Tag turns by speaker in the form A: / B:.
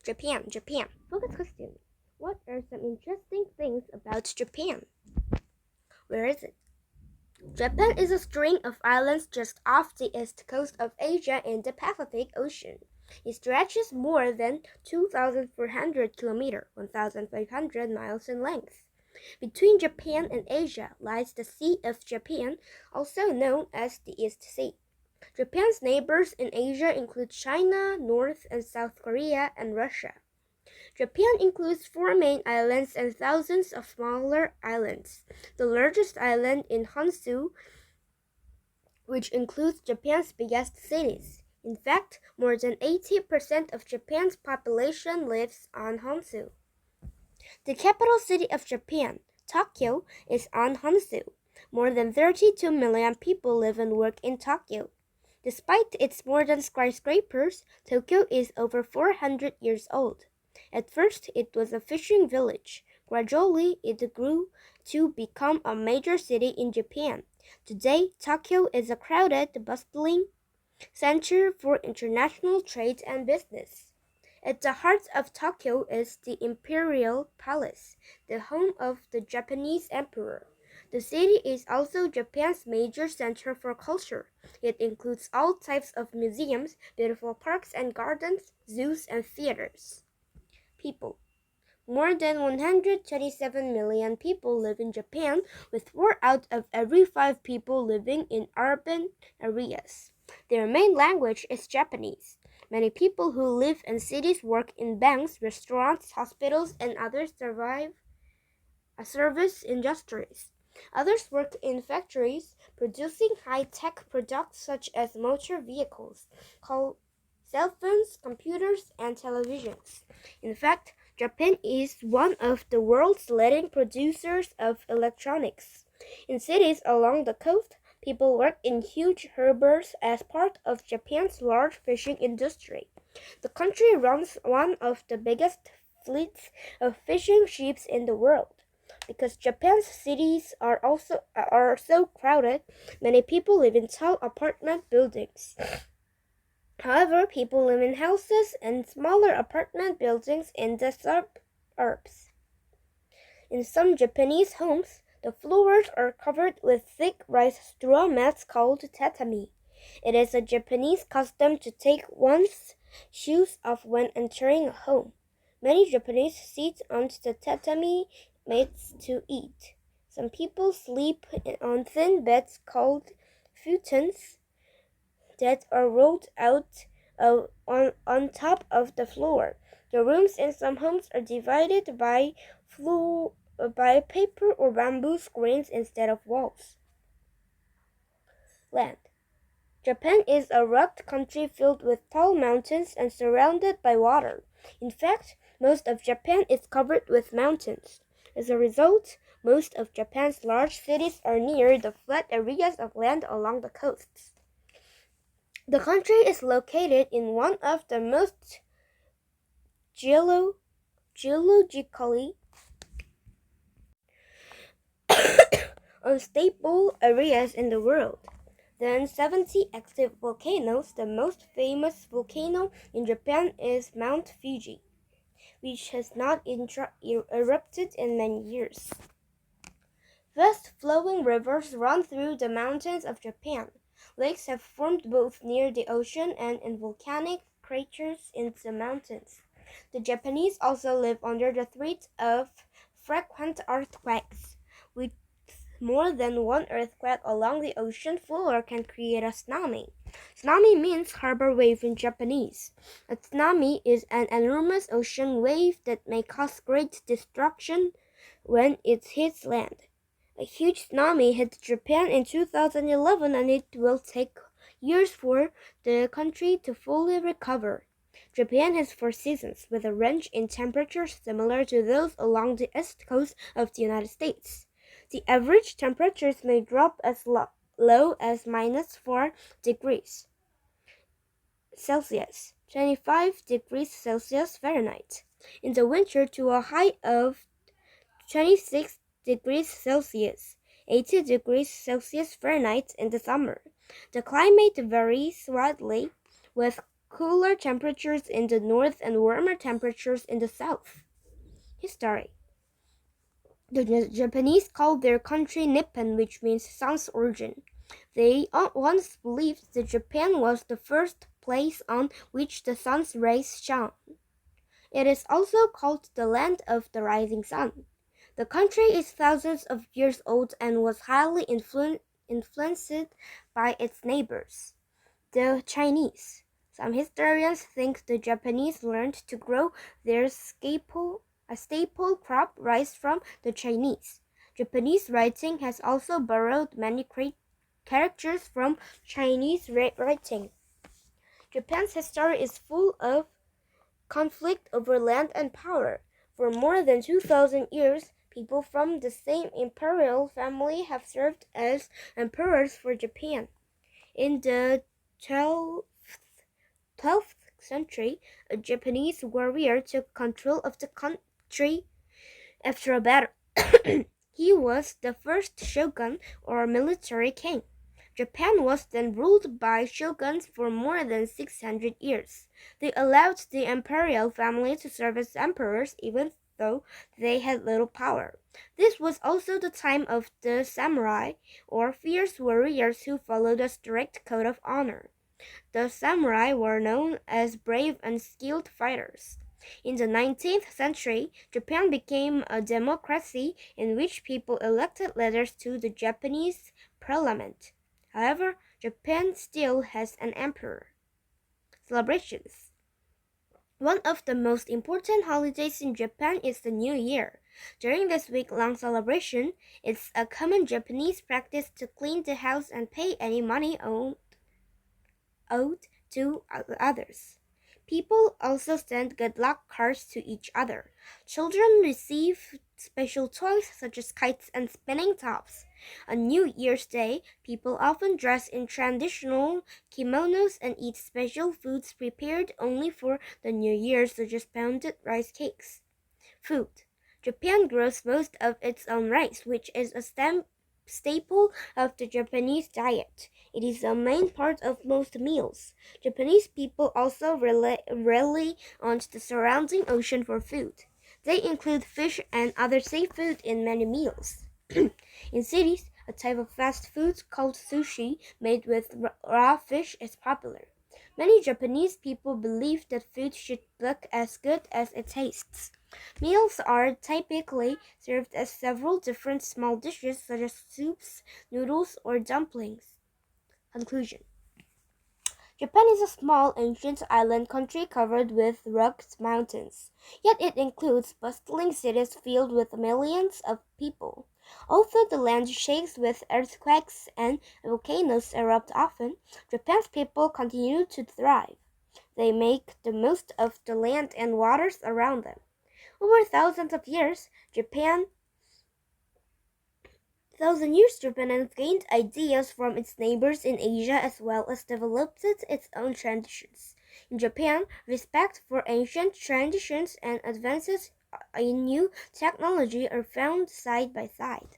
A: Japan. Focus question. What are some interesting things about Japan? Where is it? Japan is a string of islands just off the east coast of Asia in the Pacific Ocean. It stretches more than 2,400 kilometers, 1,500 miles in length. Between Japan and Asia lies the Sea of Japan, also known as the East Sea. Japan's neighbors in Asia include China, North and South Korea, and Russia. Japan includes 4 main islands and thousands of smaller islands. The largest island is Honshu, which includes Japan's biggest cities. In fact, more than 80% of Japan's population lives on Honshu. The capital city of Japan, Tokyo, is on Honshu. More than 32 million people live and work in Tokyo. Despite its modern skyscrapers, Tokyo is over 400 years old. At first, it was a fishing village. Gradually, it grew to become a major city in Japan. Today, Tokyo is a crowded, bustling center for international trade and business. At the heart of Tokyo is the Imperial Palace, the home of the Japanese emperor. The city is also Japan's major center for culture. It includes all types of museums, beautiful parks and gardens, zoos and theaters. People. More than 127 million people live in Japan, with 4 out of every 5 people living in urban areas. Their main language is Japanese. Many people who live in cities work in banks, restaurants, hospitals, and other service industries. Others work in factories producing high-tech products such as motor vehicles, cell phones, computers, and televisions. In fact, Japan is one of the world's leading producers of electronics. In cities along the coast, people work in huge harbors as part of Japan's large fishing industry. The country runs one of the biggest fleets of fishing ships in the world. Because Japan's cities are so crowded, many people live in tall apartment buildings. However, people live in houses and smaller apartment buildings in the suburbs. In some Japanese homes, the floors are covered with thick rice straw mats called tatami. It is a Japanese custom to take one's shoes off when entering a home. Many Japanese sit on the tatami mats to eat. Some people sleep on thin beds called futons that are rolled out on top of the floor. The rooms in some homes are divided by paper or bamboo screens instead of walls. Land. Japan is a rugged country filled with tall mountains and surrounded by water. In fact, most of Japan is covered with mountains. As a result, most of Japan's large cities are near the flat areas of land along the coasts. The country is located in one of the most geologically unstable areas in the world. There are 70 active volcanoes. The most famous volcano in Japan is Mount Fuji, which has not erupted in many years. Fast-flowing rivers run through the mountains of Japan. Lakes have formed both near the ocean and in volcanic craters in the mountains. The Japanese also live under the threat of frequent earthquakes. With more than one earthquake along the ocean floor can create a tsunami. Tsunami means harbor wave in Japanese. A tsunami is an enormous ocean wave that may cause great destruction when it hits land. A huge tsunami hit Japan in 2011 and it will take years for the country to fully recover. Japan has 4 seasons, with a range in temperatures similar to those along the east coast of the United States. The average temperatures may drop as low as -4 degrees Celsius, 25 degrees Celsius Fahrenheit, in the winter to a high of 26 degrees Celsius, 80 degrees Celsius Fahrenheit in the summer. The climate varies widely, with cooler temperatures in the north and warmer temperatures in the south. History. The Japanese called their country Nippon, which means sun's origin. They once believed that Japan was the first place on which the sun's rays shone. It is also called the land of the rising sun. The country is thousands of years old and was highly influenced by its neighbors, the Chinese. Some historians think the Japanese learned to grow their staple crop rice from the Chinese. Japanese writing has also borrowed many characters from Chinese writing. Japan's history is full of conflict over land and power. For more than 2,000 years, people from the same imperial family have served as emperors for Japan. In the 12th century, a Japanese warrior took control of the country after a battle. He was the first shogun or military king. Japan was then ruled by shoguns for more than 600 years. They allowed the imperial family to serve as emperors even though they had little power. This was also the time of the samurai, or fierce warriors who followed a strict code of honor. The samurai were known as brave and skilled fighters. In the 19th century, Japan became a democracy in which people elected leaders to the Japanese parliament. However, Japan still has an emperor. Celebrations. One of the most important holidays in Japan is the New Year. During this week-long celebration, it's a common Japanese practice to clean the house and pay any money owed to others. People also send good luck cards to each other. Children receive special toys such as kites and spinning tops. On New Year's Day, people often dress in traditional kimonos and eat special foods prepared only for the New Year, such as pounded rice cakes. Food. Japan grows most of its own rice, which is a staple of the Japanese diet. It is the main part of most meals. Japanese people also rely on the surrounding ocean for food. They include fish and other seafood in many meals. In cities, a type of fast food called sushi made with raw fish is popular. Many Japanese people believe that food should look as good as it tastes. Meals are typically served as several different small dishes such as soups, noodles, or dumplings. Conclusion. Japan is a small, ancient island country covered with rugged mountains, yet it includes bustling cities filled with millions of people. Although the land shakes with earthquakes and volcanoes erupt often, Japan's people continue to thrive. They make the most of the land and waters around them. Over thousands of years, Japan has gained ideas from its neighbors in Asia as well as developed its own traditions. In Japan, respect for ancient traditions and advances in new technology are found side by side.